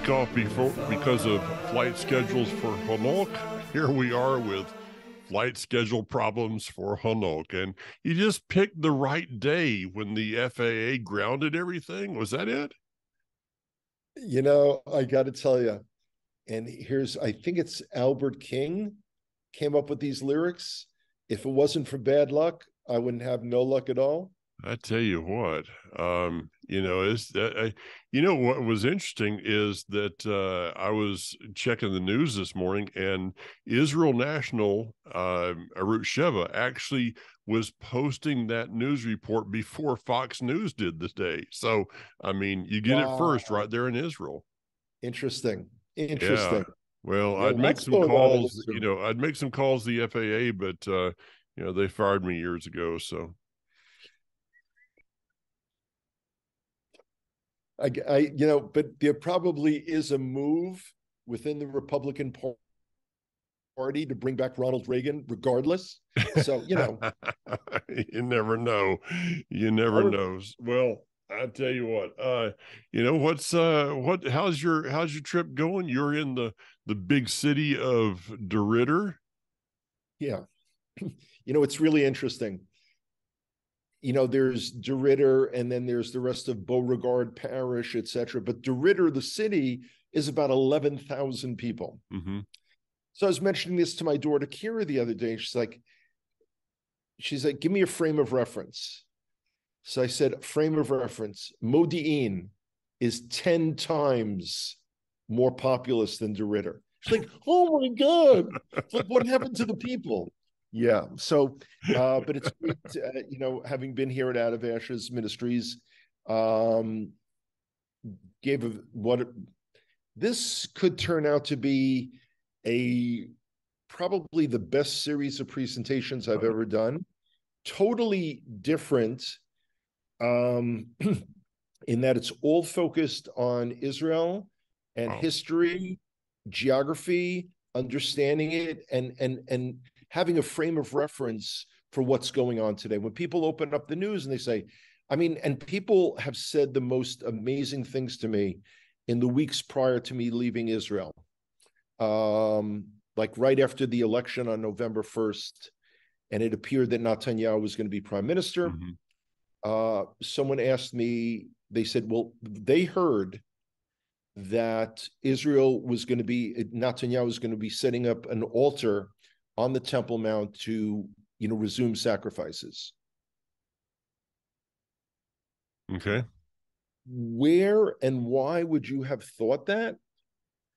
week off before because of flight schedules for Hanok. Here we are with flight schedule problems for Hanok. And you just picked the right day when the FAA grounded everything. Was that it? I got to tell you, and I think it's Albert King came up with these lyrics. If it wasn't for bad luck, I wouldn't have no luck at all. I tell you what, what was interesting is that I was checking the news this morning, and Israel National, Arut Sheva, actually was posting that news report before Fox News did this day. So, I mean, you get it first right there in Israel. Interesting. Yeah. Well, Yeah, I'd make what's some going on in calls, Israel? I'd make some calls to the FAA, but, they fired me years ago. So. But there probably is a move within the Republican Party to bring back Ronald Reagan, regardless. So, You never know. You never know. Well, I tell you what, how's your trip going? You're in the big city of DeRidder. Yeah. It's really interesting. There's DeRidder, and then there's the rest of Beauregard Parish, etc. But DeRidder, the city, is about 11,000 people. Mm-hmm. So I was mentioning this to my daughter Kira the other day. She's like, give me a frame of reference. So I said, frame of reference, Modi'in is 10 times more populous than DeRidder. She's like, oh my God. It's like, what happened to the people? Yeah. So, but it's great, having been here at Out of Ashes Ministries, this could turn out to be probably the best series of presentations I've ever done. Totally different, in that it's all focused on Israel and history, geography, understanding it, and having a frame of reference for what's going on today. When people open up the news and they say, and people have said the most amazing things to me in the weeks prior to me leaving Israel. Like right after the election on November 1st, and it appeared that Netanyahu was going to be prime minister. Mm-hmm. Someone asked me, they said, well, they heard that Netanyahu was going to be setting up an altar on the Temple Mount to, resume sacrifices. Okay. Where and why would you have thought that?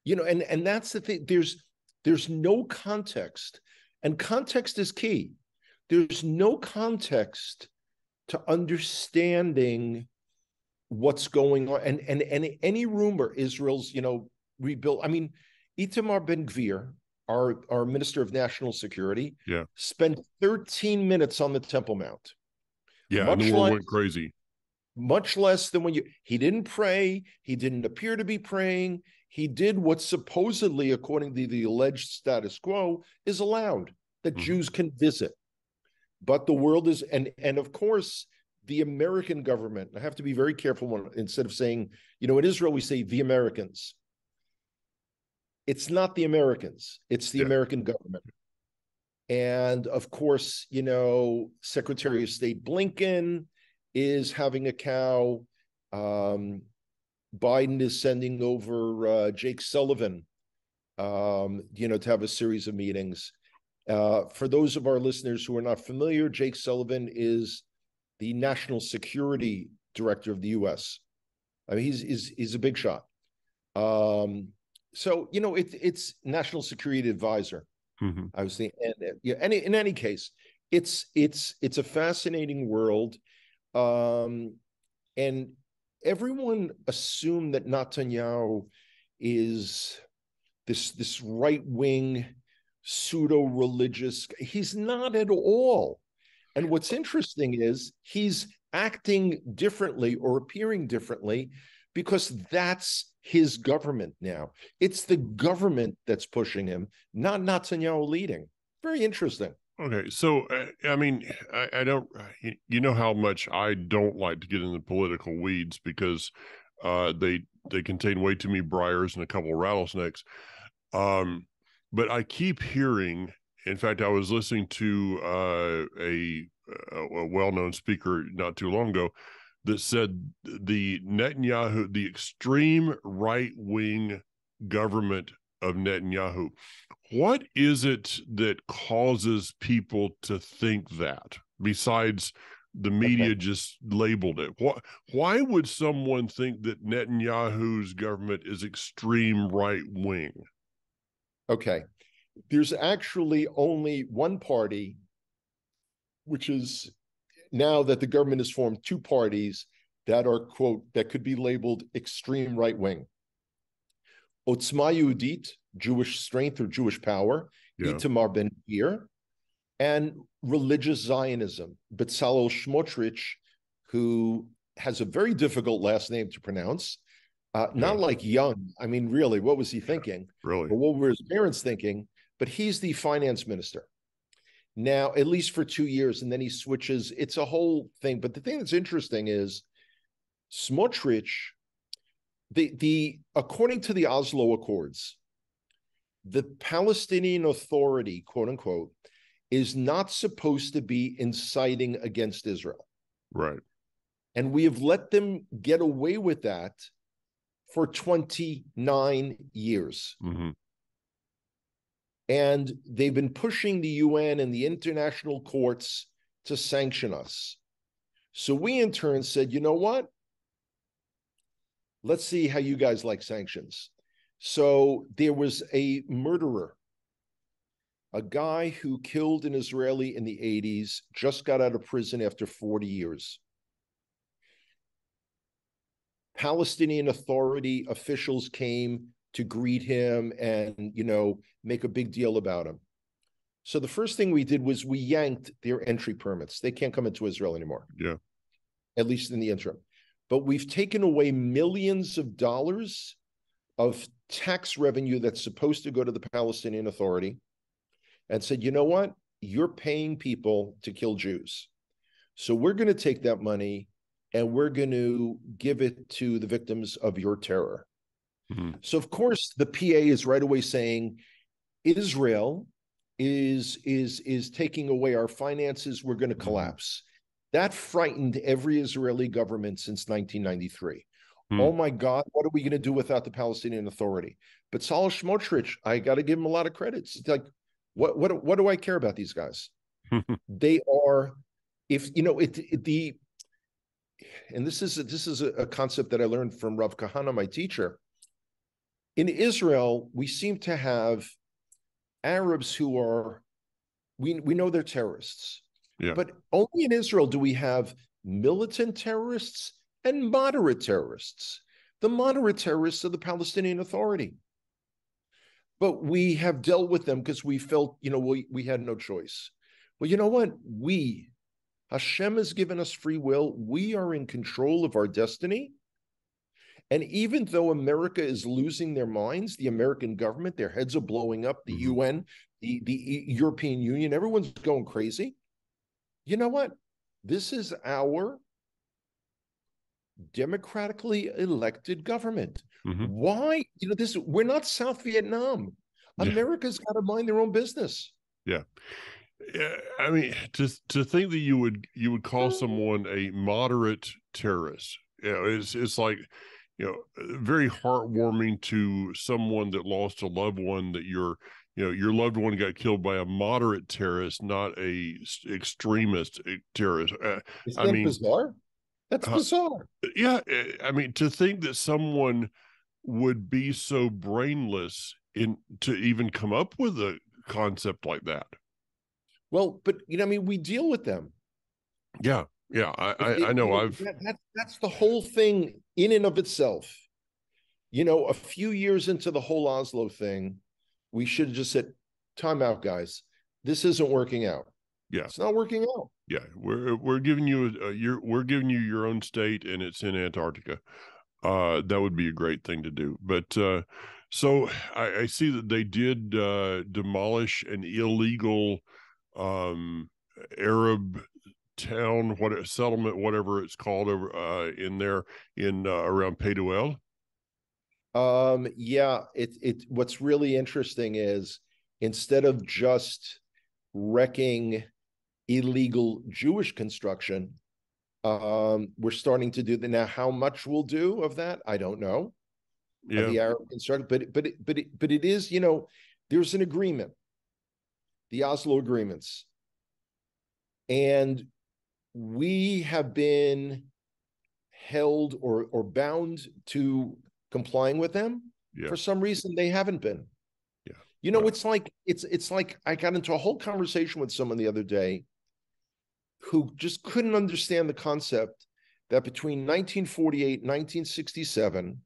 And that's the thing. There's no context, and context is key. There's no context to understanding what's going on, and any rumor Israel's rebuilt. Itamar Ben-Gvir, our Minister of National Security, spent 13 minutes on the Temple Mount. Yeah, and the world went crazy. Much less than he didn't pray. He didn't appear to be praying. He did what supposedly, according to the alleged status quo, is allowed, that Jews can visit. But the world is, and of course, the American government, I have to be very careful instead of saying, in Israel, we say the Americans. It's not the Americans, it's the American government. And of course, Secretary of State Blinken is having a cow. Biden is sending over Jake Sullivan, to have a series of meetings. For those of our listeners who are not familiar, Jake Sullivan is the National Security Director of the U.S. He's a big shot. So it's National Security Advisor. Mm-hmm. I was thinking, in any case, it's a fascinating world, and everyone assumed that Netanyahu is this right-wing pseudo-religious. He's not at all. And what's interesting is he's acting differently or appearing differently because that's his government now. It's the government that's pushing him, not Netanyahu leading. Very interesting. Okay, so I don't, how much I don't like to get in the political weeds because they they contain way too many briars and a couple of rattlesnakes. But I keep hearing. In fact, I was listening to a well-known speaker not too long ago that said the Netanyahu, the extreme right-wing government of Netanyahu. What is it that causes people to think that, besides the media just labeled it? Why would someone think that Netanyahu's government is extreme right-wing? Okay. There's actually only one party, which is, now that the government has formed, two parties that are, quote, that could be labeled extreme right-wing. Otzma Yehudit, Jewish strength or Jewish power, Itamar Ben-Gvir, and religious Zionism, Bezalel Smotrich, who has a very difficult last name to pronounce, not like Young. I mean, really, what was he thinking? Really? Or what were his parents thinking? But he's the finance minister now, at least for 2 years, and then he switches. It's a whole thing. But the thing that's interesting is Smotrich, according to the Oslo Accords, the Palestinian Authority, quote unquote, is not supposed to be inciting against Israel. Right. And we have let them get away with that for 29 years. Mm-hmm. And they've been pushing the UN and the international courts to sanction us. So we in turn said, you know what? Let's see how you guys like sanctions. So there was a murderer, a guy who killed an Israeli in the 80s, just got out of prison after 40 years. Palestinian Authority officials came to greet him and, make a big deal about him. So the first thing we did was we yanked their entry permits. They can't come into Israel anymore. Yeah. At least in the interim. But we've taken away millions of dollars of tax revenue that's supposed to go to the Palestinian Authority and said, you know what? You're paying people to kill Jews. So we're going to take that money and we're going to give it to the victims of your terror. Mm-hmm. So, of course, the PA is right away saying Israel is taking away our finances. We're going to collapse. Mm-hmm. That frightened every Israeli government since 1993. Mm-hmm. Oh, my God, what are we going to do without the Palestinian Authority? But Bezalel Smotrich, I got to give him a lot of credit. It's like, what do I care about these guys? They are, and this is a concept that I learned from Rav Kahana, my teacher. In Israel, we seem to have Arabs who are, we know they're terrorists. Yeah. But only in Israel do we have militant terrorists and moderate terrorists. The moderate terrorists are the Palestinian Authority. But we have dealt with them because we felt, we had no choice. Well, you know what? Hashem has given us free will. We are in control of our destiny. And even though America is losing their minds, the American government, their heads are blowing up, the mm-hmm. UN, the European Union, everyone's going crazy. You know what? This is our democratically elected government. Mm-hmm. Why? We're not South Vietnam. Yeah. America's got to mind their own business. Yeah. I mean, to think that you would call someone a moderate terrorist, it's like, very heartwarming to someone that lost a loved one, that your loved one got killed by a moderate terrorist, not a extremist terrorist. Isn't that bizarre? That's bizarre. Yeah. I mean, to think that someone would be so brainless to even come up with a concept like that. Well, but we deal with them. Yeah. Yeah, I know. That's the whole thing in and of itself. A few years into the whole Oslo thing, we should have just said, time out, guys. This isn't working out. Yeah. It's not working out. Yeah. We're giving you we're giving you your own state, and it's in Antarctica. That would be a great thing to do. But so I see that they did demolish an illegal Arab town, settlement, whatever it's called, over in there in around Peduel. Yeah, what's really interesting is instead of just wrecking illegal Jewish construction, we're starting to do that now. How much we'll do of that, I don't know. Yeah. The Arab construction, but it is, there's an agreement, the Oslo agreements, and we have been held or bound to complying with them. Yeah. For some reason, they haven't been. Yeah. Well, it's like I got into a whole conversation with someone the other day who just couldn't understand the concept that between 1948 and 1967,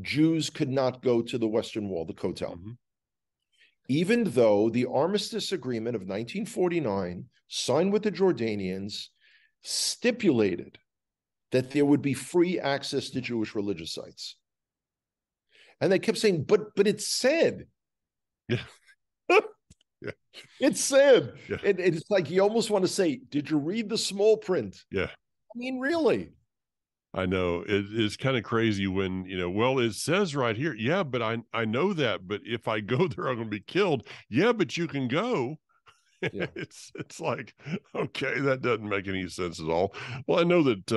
Jews could not go to the Western Wall, the Kotel. Mm-hmm. Even though the Armistice Agreement of 1949, signed with the Jordanians, stipulated that there would be free access to Jewish religious sites. And they kept saying, but it said. Yeah. Yeah. It said. Yeah. It's like you almost want to say, did you read the small print? Yeah. I mean, really? I know it's kind of crazy when, well, it says right here. Yeah, but I know that. But if I go there, I'm going to be killed. Yeah, but you can go. Yeah. It's like, okay, that doesn't make any sense at all. Well, I know that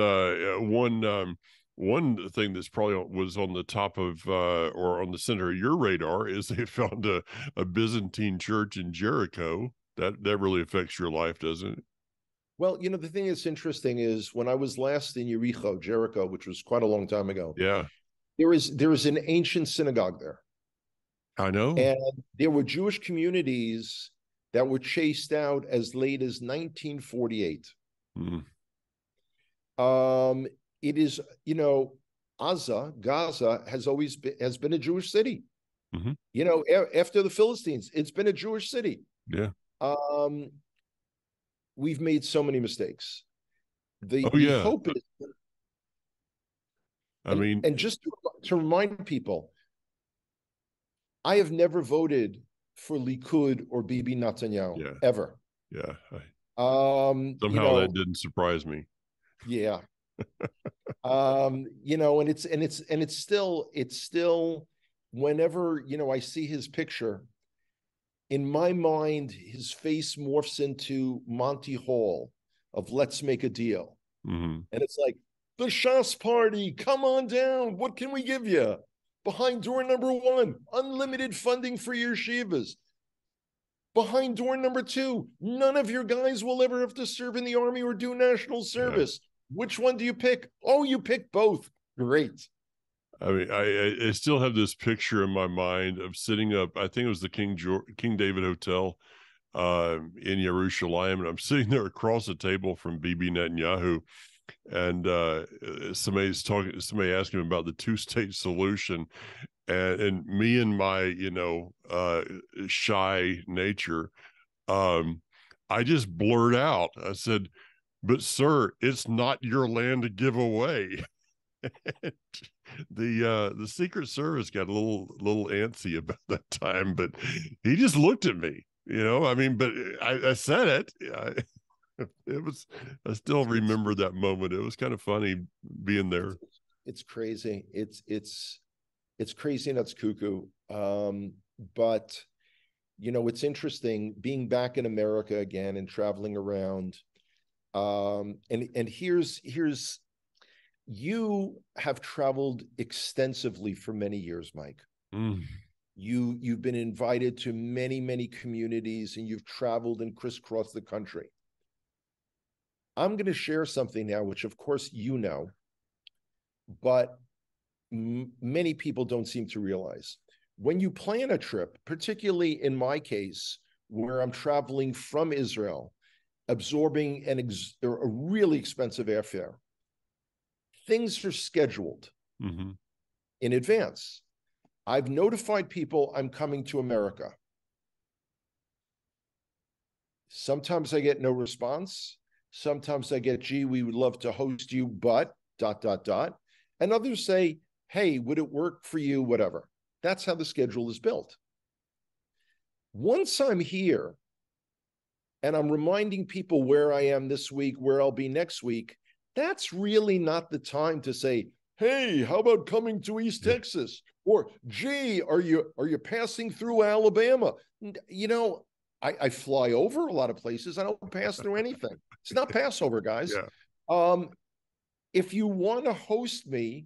one thing that's probably was on the top of or on the center of your radar is they found a Byzantine church in Jericho. That really affects your life, doesn't it? Well, the thing that's interesting is when I was last in Jericho, which was quite a long time ago. Yeah. There is an ancient synagogue there. I know. And there were Jewish communities that were chased out as late as 1948. Mm. It is, Gaza has been a Jewish city. Mm-hmm. After the Philistines, it's been a Jewish city. Yeah. We've made so many mistakes. The hope is, and just to remind people, I have never voted for Likud or Bibi Netanyahu ever. Yeah. Somehow that didn't surprise me. Yeah. And it's still whenever, I see his picture, in my mind, his face morphs into Monty Hall of Let's Make a Deal. Mm-hmm. And it's like, the Shas party, come on down. What can we give you? Behind door number 1, unlimited funding for your yeshivas. Behind door number 2, none of your guys will ever have to serve in the army or do national service. Yeah. Which one do you pick? Oh, you pick both. Great. I mean, I still have this picture in my mind of sitting up. I think it was the King David Hotel in Jerusalem, and I'm sitting there across the table from Bibi Netanyahu, and somebody asked him about the two-state solution, and me and my shy nature, I just blurt out. I said, "But sir, it's not your land to give away." The Secret Service got a little antsy about that time, but he just looked at me, I mean, but I said it. I still remember that moment. It was kind of funny being there. It's crazy. It's crazy and it's cuckoo. But it's interesting being back in America again and traveling around. And here's you have traveled extensively for many years, Mike. Mm. You've been invited to many, many communities, and you've traveled and crisscrossed the country. I'm going to share something now, which of course but many people don't seem to realize. When you plan a trip, particularly in my case, where I'm traveling from Israel, absorbing a really expensive airfare, things are scheduled in advance. I've notified people I'm coming to America. Sometimes I get no response. Sometimes I get, gee, we would love to host you, but ... And others say, hey, would it work for you? Whatever. That's how the schedule is built. Once I'm here and I'm reminding people where I am this week, where I'll be next week, that's really not the time to say, hey, how about coming to East Texas? Or, gee, are you passing through Alabama? You know, I fly over a lot of places. I don't pass through anything. It's not Passover, guys. Yeah. If you want to host me,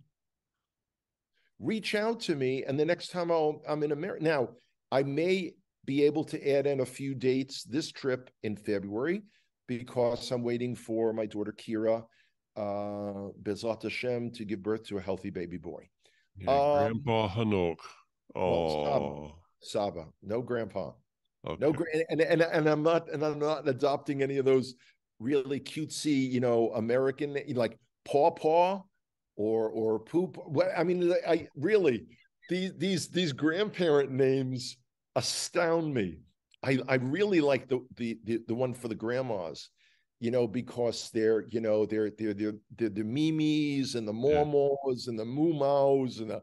reach out to me. And the next time I'm in America. Now, I may be able to add in a few dates this trip in February because I'm waiting for my daughter Kira, Bezat Hashem, to give birth to a healthy baby boy. Yeah, Grandpa Hanok. Well, Oh, Saba, no grandpa. okay. No, and I'm not adopting any of those really cutesy, American, like Paw Paw or Poop. I mean, I really these grandparent names astound me. I really like the one for the grandmas, because they're the Mimis and the Mormos and the Mumaus and I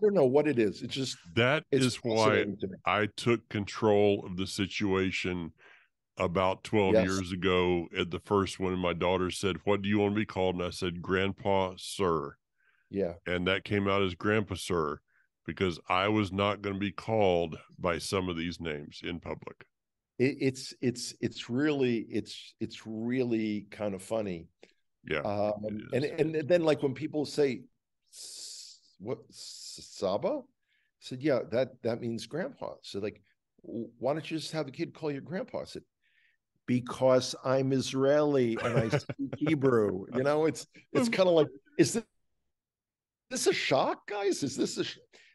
don't know what it is. It's just that is why fascinating to me. I took control of the situation about 12 Yes. years ago at the first one. And my daughter said, "What do you want to be called?" And I said, "Grandpa Sir." Yeah. And that came out as Grandpa Sir because I was not going to be called by some of these names in public. It's really kind of funny. Yeah. And then like when people say what Saba, I said, yeah, that means grandpa. So like, why don't you just have the kid call you grandpa? I said, because I'm Israeli and I speak Hebrew. It's kind of like, is this a shock, guys? Is this a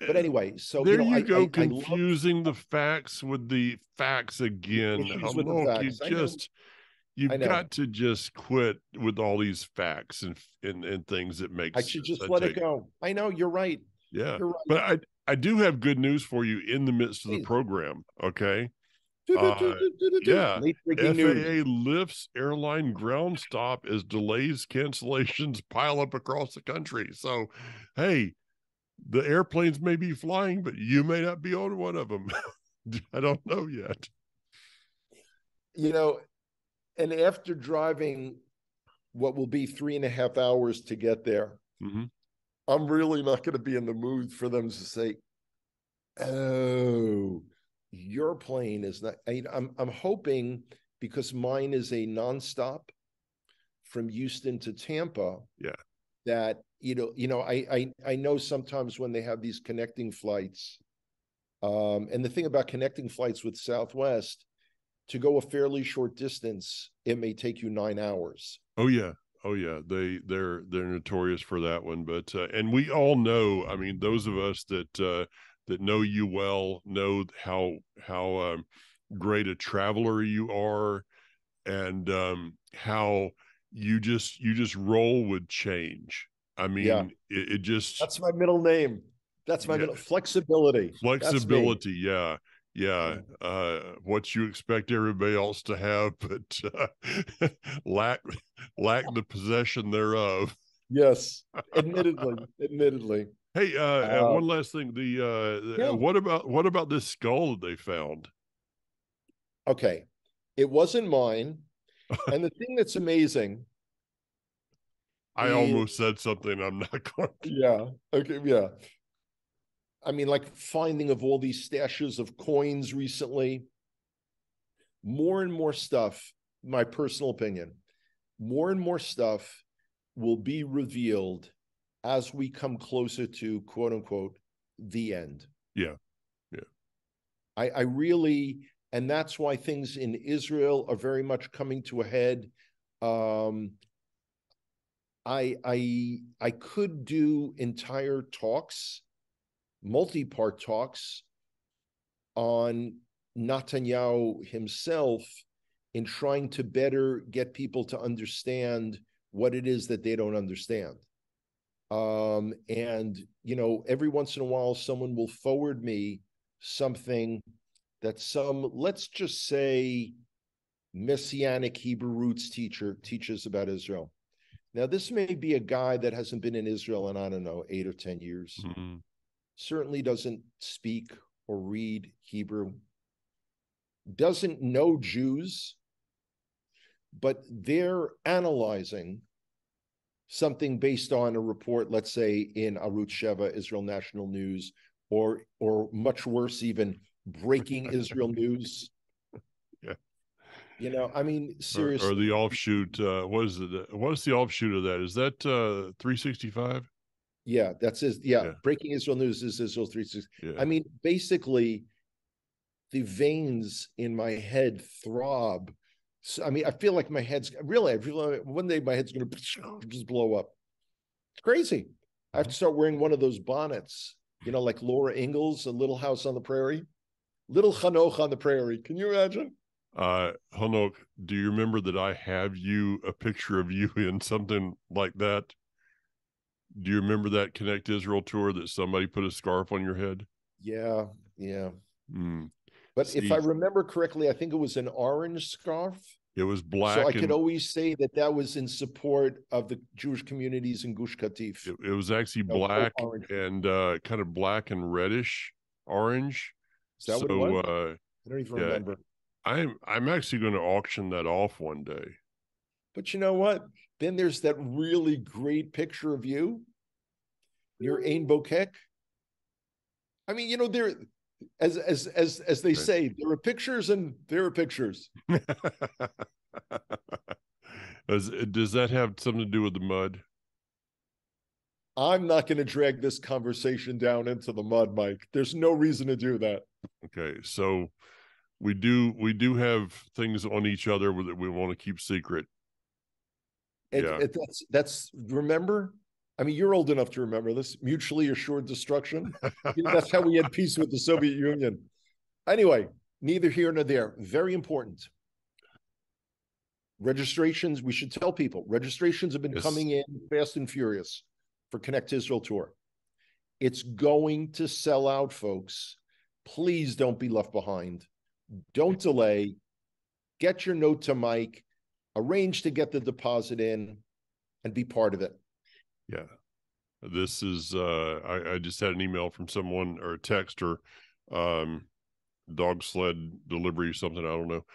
but anyway, so there you go, I confusing the facts with the facts again. issues with the Look, facts. you've I know. got to just quit with all these facts and things that make I should sense. just let it go. I know you're right. Yeah. You're right. But I do have good news for you in the midst of the program. Okay. Yeah. Late breaking news. FAA lifts airline ground stop as delays, cancellations pile up across the country. So, hey, the airplanes may be flying, but you may not be on one of them. I don't know yet. And after driving what will be 3.5 hours to get there, I'm really not going to be in the mood for them to say, oh, your plane is not. I'm hoping, because mine is a nonstop from Houston to Tampa. Yeah. That I know sometimes when they have these connecting flights, and the thing about connecting flights with Southwest, to go a fairly short distance, it may take you 9 hours. Oh yeah. They're notorious for that one. But and we all know. I mean, those of us that know you well know how great a traveler you are, and how you just roll with change. I mean, it just, that's my middle name. That's my middle flexibility. That's me. Yeah. What you expect everybody else to have, but lack the possession thereof. Yes, admittedly. Hey, one last thing. What about this skull that they found? Okay, it wasn't mine. And the thing that's amazing, I almost said something I'm not going to. Yeah. Okay. Yeah. I mean, like finding of all these stashes of coins recently, more and more stuff, my personal opinion, more and more stuff will be revealed as we come closer to, quote unquote, the end. Yeah. I really, and that's why things in Israel are very much coming to a head. I could do entire talks, multi-part talks on Netanyahu himself in trying to better get people to understand what it is that they don't understand. And every once in a while, someone will forward me something that some, let's just say, Messianic Hebrew roots teacher teaches about Israel. Now, this may be a guy that hasn't been in Israel in, I don't know, 8 or 10 years. Certainly doesn't speak or read Hebrew, doesn't know Jews, but they're analyzing something based on a report, let's say in Arutz Sheva, Israel National News, or much worse, even breaking Israel news. Yeah. I mean, Or the seriously. offshoot. What is it? What's the offshoot of that? Is that 365? Yeah, that's his. Yeah, Yeah. breaking Israel news is Israel 360. Yeah. I mean, basically, the veins in my head throb. So, I mean, I feel like my head's really. I feel like one day my head's going to just blow up. It's crazy. I have to start wearing one of those bonnets, like Laura Ingalls, A Little House on the Prairie, Little Hanoch on the Prairie. Can you imagine? Hanok, do you remember that I have a picture of you in something like that? Do you remember that Connect Israel tour that somebody put a scarf on your head? Yeah, yeah. Mm. But if I See, remember correctly, I think it was an orange scarf. it was So I black could and always say that was in support of the Jewish communities in Gush Katif. it was actually Oh, black orange. and kind of black and reddish orange. Is that what it So was? I don't even yeah, remember. I'm actually going to auction that off one day. But you know what? Then there's that really great picture of you near Ain Bokek. I mean, there, as they Right. say, there are pictures and there are pictures. Does that have something to do with the mud? I'm not going to drag this conversation down into the mud, Mike. There's no reason to do that. Okay, so we do have things on each other that we want to keep secret. Yeah. That's remember. I mean, you're old enough to remember this mutually assured destruction. That's how we had peace with the Soviet Union. Anyway, neither here nor there. Very important. Registrations, we should tell people, registrations have been Yes. coming in fast and furious for Connect Israel Tour. It's going to sell out, folks. Please don't be left behind. Don't delay. Get your note to Mike. Arrange to get the deposit in and be part of it. Yeah. This is I just had an email from someone or a text or dog sled delivery or something, I don't know.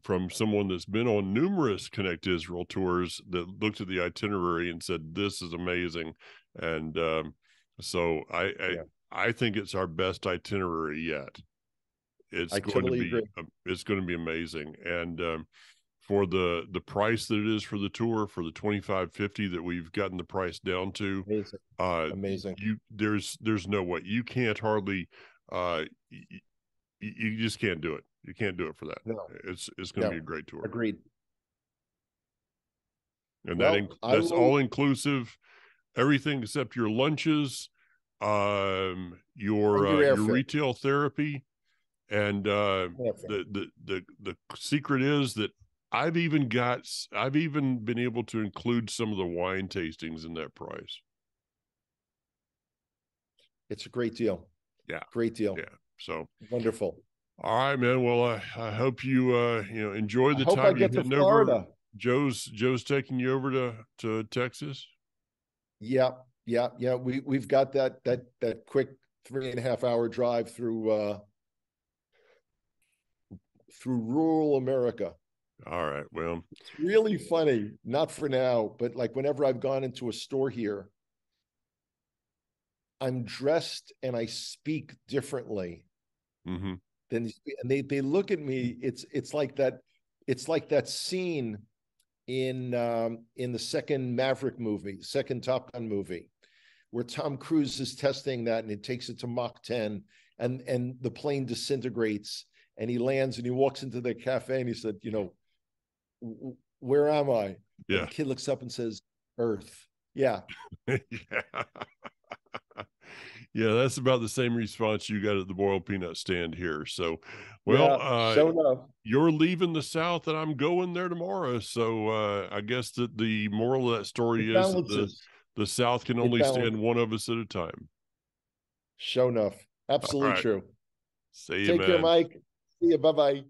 From someone that's been on numerous Connect Israel tours that looked at the itinerary and said this is amazing, and so Yeah. I think it's our best itinerary yet. I totally agree. It's going to be amazing, and for the price that it is for the tour, for the 2550 that we've gotten the price down to, Amazing. Amazing. there's no way you can't hardly you just can't do it. You can't do it for that. No, It's going to be a great tour. agreed. And Well, that's all inclusive, everything except your lunches, and your your airfare. retail therapy, and Airfare. the secret is that I've even been able to include some of the wine tastings in that price. It's a great deal. Yeah, Great deal. yeah. So wonderful. All right, man. Well, I hope you enjoy the I hope I time you're get to heading over. Florida. Joe's taking you over to Texas. Yeah, yeah. We've got that quick 3.5 hour drive through rural America. All right. Well, It's really funny. Not for now, but like whenever I've gone into a store here, I'm dressed and I speak differently mm-hmm. than and they look at me. It's like that. It's like that scene in the second Maverick movie, second Top Gun movie, where Tom Cruise is testing that and it takes it to Mach 10 and the plane disintegrates and he lands and he walks into the cafe and he said, where am I? And Yeah. the kid looks up and says, Earth. Yeah. Yeah. Yeah, that's about the same response you got at the boiled peanut stand here. So, well, Yeah, so enough. You're leaving the South and I'm going there tomorrow. So I guess that the moral of that story is that the South can only stand one of us at a time. Show enough. All Absolutely right. true. See you, Take care, man. Mike. See you. Bye-bye.